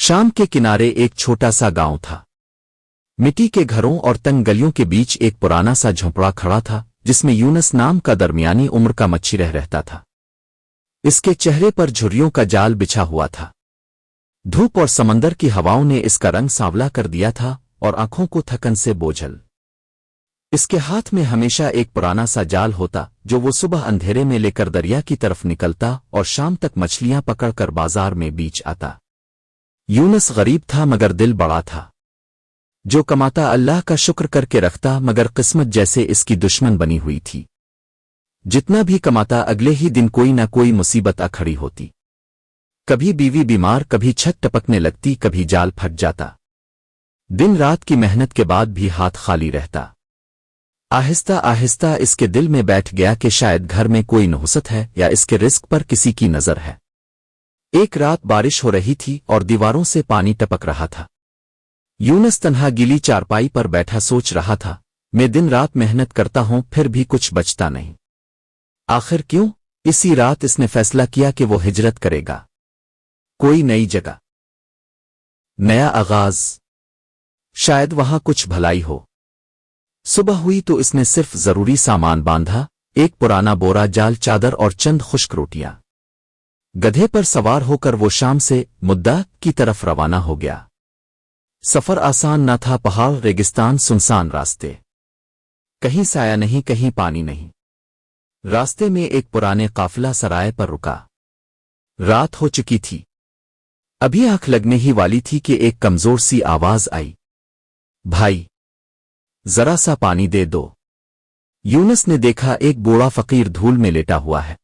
शाम के किनारे एक छोटा सा गांव था। मिट्टी के घरों और तंग गलियों के बीच एक पुराना सा झोंपड़ा खड़ा था जिसमें यूनस नाम का दरमियानी उम्र का मच्छी रहता था। इसके चेहरे पर झुर्रियों का जाल बिछा हुआ था। धूप और समंदर की हवाओं ने इसका रंग सांवला कर दिया था और आंखों को थकन से बोझल। इसके हाथ में हमेशा एक पुराना सा जाल होता जो वो सुबह अंधेरे में लेकर दरिया की तरफ निकलता और शाम तक मछलियां पकड़कर बाजार में बेच आता। यूनस गरीब था मगर दिल बड़ा था। जो कमाता अल्लाह का शुक्र करके रखता, मगर किस्मत जैसे इसकी दुश्मन बनी हुई थी। जितना भी कमाता अगले ही दिन कोई न कोई मुसीबत आ खड़ी होती। कभी बीवी बीमार, कभी छत टपकने लगती, कभी जाल फट जाता। दिन रात की मेहनत के बाद भी हाथ खाली रहता। आहिस्ता आहिस्ता इसके दिल में बैठ गया कि शायद घर में कोई नहुसत है या इसके रिस्क पर किसी की नजर है। एक रात बारिश हो रही थी और दीवारों से पानी टपक रहा था। यूनस तन्हा गीली चारपाई पर बैठा सोच रहा था, मैं दिन रात मेहनत करता हूं फिर भी कुछ बचता नहीं। आखिर क्यों? इसी रात इसने फैसला किया कि वो हिजरत करेगा। कोई नई जगह, नया आगाज, शायद वहां कुछ भलाई हो। सुबह हुई तो इसने सिर्फ जरूरी सामान बांधा, एक पुराना बोरा, जाल, चादर और चंद खुश्क रोटियां। गधे पर सवार होकर वो शाम से मुद्दा की तरफ रवाना हो गया। सफर आसान न था। पहाड़, रेगिस्तान, सुनसान रास्ते, कहीं साया नहीं, कहीं पानी नहीं। रास्ते में एक पुराने काफिला सराय पर रुका। रात हो चुकी थी। अभी आंख लगने ही वाली थी कि एक कमजोर सी आवाज आई, भाई जरा सा पानी दे दो। यूनस ने देखा एक बूढ़ा फकीर धूल में लेटा हुआ है।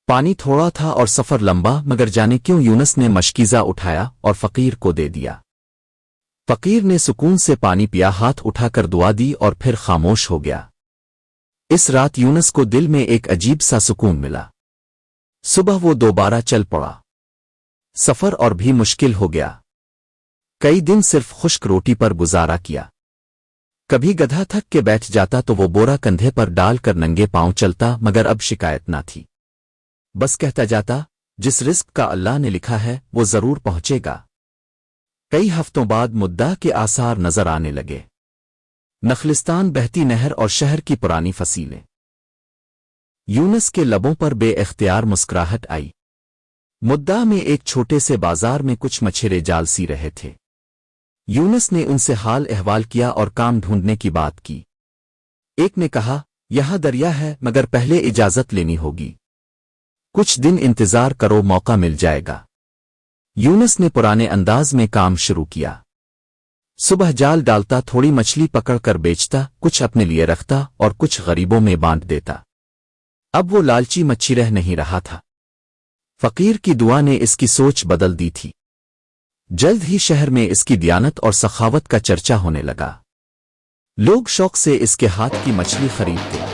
पानी थोड़ा था और सफर लंबा, मगर जाने क्यों यूनस ने मशकीजा उठाया और फकीर को दे दिया। फकीर ने सुकून से पानी पिया, हाथ उठाकर दुआ दी और फिर खामोश हो गया। इस रात यूनस को दिल में एक अजीब सा सुकून मिला। सुबह वो दोबारा चल पड़ा। सफर और भी मुश्किल हो गया। कई दिन सिर्फ खुश्क रोटी पर गुजारा किया। कभी गधा थक के बैठ जाता तो वो बोरा कंधे पर डालकर नंगे पांव चलता, मगर अब शिकायत ना थी। बस कहता जाता, जिस रिस्क का अल्लाह ने लिखा है वो जरूर पहुंचेगा। कई हफ्तों बाद मुद्दा के आसार नजर आने लगे। नखलिस्तान, बहती नहर और शहर की पुरानी फसीलें। यूनस के लबों पर बेइख्तियार मुस्कुराहट आई। मुद्दा में एक छोटे से बाजार में कुछ मछेरे जाल सी रहे थे। यूनस ने उनसे हाल अहवाल किया और काम ढूंढने की बात की। एक ने कहा, यहां दरिया है मगर पहले इजाजत लेनी होगी। कुछ दिन इंतजार करो, मौका मिल जाएगा। यूनस ने पुराने अंदाज में काम शुरू किया। सुबह जाल डालता, थोड़ी मछली पकड़कर बेचता, कुछ अपने लिए रखता और कुछ गरीबों में बांट देता। अब वो लालची मच्छी रह नहीं रहा था। फकीर की दुआ ने इसकी सोच बदल दी थी। जल्द ही शहर में इसकी दियानत और सखावत का चर्चा होने लगा। लोग शौक से इसके हाथ की मछली खरीदते।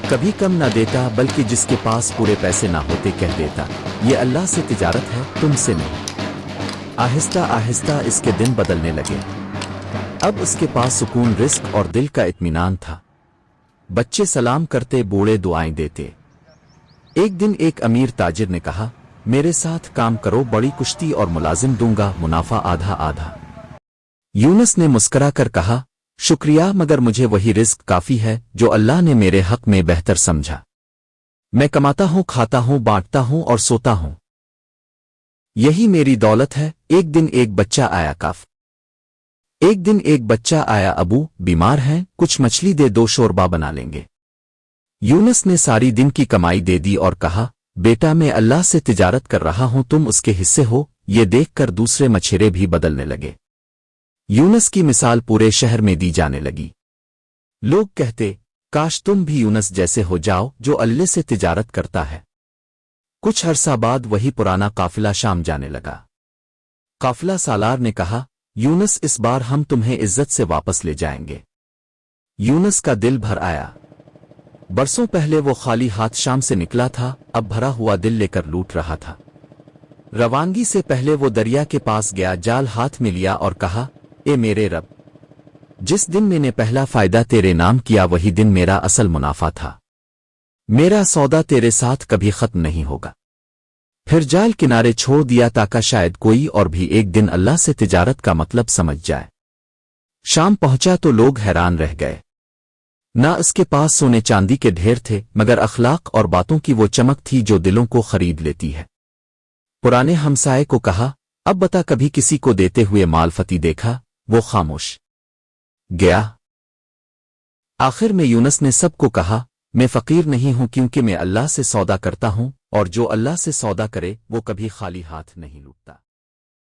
कभी कम ना देता, बल्कि जिसके पास पूरे पैसे ना होते कह देता, ये अल्लाह से तिजारत है, तुमसे नहीं। आहिस्ता आहिस्ता इसके दिन बदलने लगे। अब उसके पास सुकून, रिस्क और दिल का इत्मीनान था। बच्चे सलाम करते, बूढ़े दुआएं देते। एक दिन एक अमीर ताजिर ने कहा, मेरे साथ काम करो, बड़ी कुश्ती और मुलाजिम दूंगा, मुनाफा आधा आधा। यूनस ने मुस्करा कर कहा, शुक्रिया, मगर मुझे वही रिस्क काफी है जो अल्लाह ने मेरे हक में बेहतर समझा। मैं कमाता हूं, खाता हूं, बांटता हूं और सोता हूं। यही मेरी दौलत है। एक दिन एक बच्चा आया, अबू बीमार हैं, कुछ मछली दे दो, शोरबा बना लेंगे। यूनस ने सारी दिन की कमाई दे दी और कहा, बेटा मैं अल्लाह से तिजारत कर रहा हूं, तुम उसके हिस्से हो। ये देखकर दूसरे मछेरे भी बदलने लगे। यूनस की मिसाल पूरे शहर में दी जाने लगी। लोग कहते, काश तुम भी यूनस जैसे हो जाओ जो अल्लाह से तिजारत करता है। कुछ अरसा बाद वही पुराना काफिला शाम जाने लगा। काफिला सालार ने कहा, यूनस इस बार हम तुम्हें इज्जत से वापस ले जाएंगे। यूनस का दिल भर आया। बरसों पहले वो खाली हाथ शाम से निकला था, अब भरा हुआ दिल लेकर लूट रहा था। रवानगी से पहले वो दरिया के पास गया, जाल हाथ में लिया और कहा, ए मेरे रब, जिस दिन मैंने पहला फायदा तेरे नाम किया वही दिन मेरा असल मुनाफा था। मेरा सौदा तेरे साथ कभी खत्म नहीं होगा। پھر جال کنارے چھوڑ دیا تاکہ شاید کوئی اور بھی ایک دن اللہ سے تجارت کا مطلب سمجھ جائے۔ شام پہنچا تو لوگ حیران رہ گئے۔ نہ اس کے پاس سونے چاندی کے ڈھیر تھے مگر اخلاق اور باتوں کی وہ چمک تھی جو دلوں کو خرید لیتی ہے۔ پرانے ہمسائے کو کہا، اب بتا کبھی کسی کو دیتے ہوئے مال فتی دیکھا؟ وہ خاموش گیا۔ آخر میں یونس نے سب کو کہا، میں فقیر نہیں ہوں کیونکہ میں اللہ سے سودا کرتا ہوں، اور جو اللہ سے سودا کرے وہ کبھی خالی ہاتھ نہیں لوٹتا۔